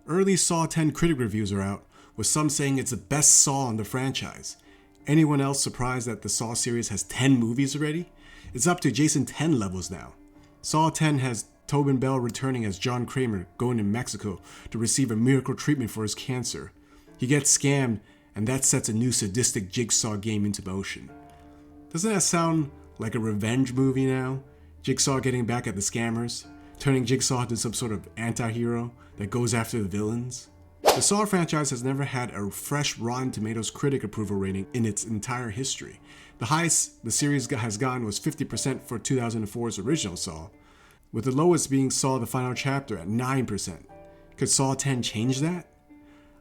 Early Saw 10 critic reviews are out, with some saying it's the best Saw in the franchise. Anyone else surprised that the Saw series has 10 movies already? It's up to Jason 10 levels now. Saw 10 has Tobin Bell returning as John Kramer going to Mexico to receive a miracle treatment for his cancer. He gets scammed, and that sets a new sadistic Jigsaw game into motion. Doesn't that sound like a revenge movie now? Jigsaw getting back at the scammers, turning Jigsaw into some sort of anti-hero that goes after the villains. The Saw franchise has never had a fresh Rotten Tomatoes critic approval rating in its entire history. The highest the series has gotten was 50% for 2004's original Saw, with the lowest being Saw the Final Chapter at 9%. Could Saw 10 change that?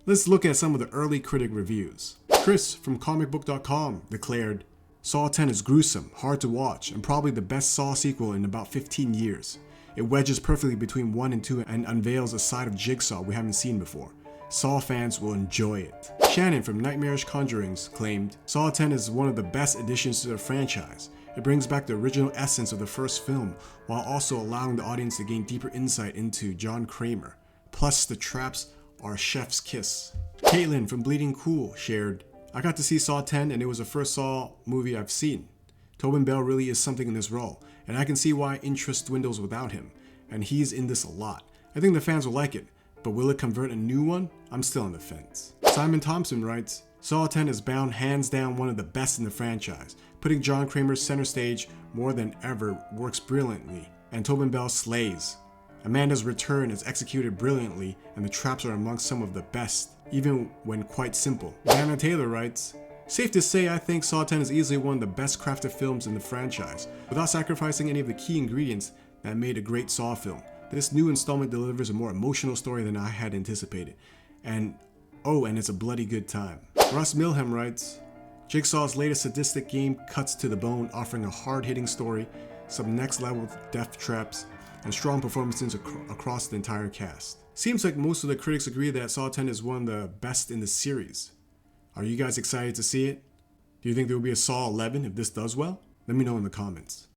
Let's look at some of the early critic reviews. Chris from comicbook.com declared, Saw 10 is gruesome, hard to watch, and probably the best Saw sequel in about 15 years. It wedges perfectly between 1 and 2 and unveils a side of Jigsaw we haven't seen before. Saw fans will enjoy it. Shannon from Nightmarish Conjurings claimed, Saw 10 is one of the best additions to the franchise. It brings back the original essence of the first film, while also allowing the audience to gain deeper insight into John Kramer. Plus, the traps are chef's kiss. Caitlin from Bleeding Cool shared, I got to see Saw 10 and it was the first Saw movie I've seen. Tobin Bell really is something in this role, and I can see why interest dwindles without him, and he's in this a lot. I think the fans will like it, but will it convert a new one? I'm still on the fence. Simon Thompson writes, Saw 10 is bound hands down one of the best in the franchise. Putting John Kramer center stage more than ever works brilliantly, and Tobin Bell slays. Amanda's return is executed brilliantly, and the traps are amongst some of the best, even when quite simple. Vanna Taylor writes, safe to say I think Saw 10 is easily one of the best crafted films in the franchise, without sacrificing any of the key ingredients that made a great Saw film. This new installment delivers a more emotional story than I had anticipated, and it's a bloody good time. Russ Milham writes, Jigsaw's latest sadistic game cuts to the bone, offering a hard-hitting story, some next-level death traps, and strong performances across the entire cast. Seems like most of the critics agree that Saw 10 is one of the best in the series. Are you guys excited to see it? Do you think there will be a Saw 11 if this does well? Let me know in the comments.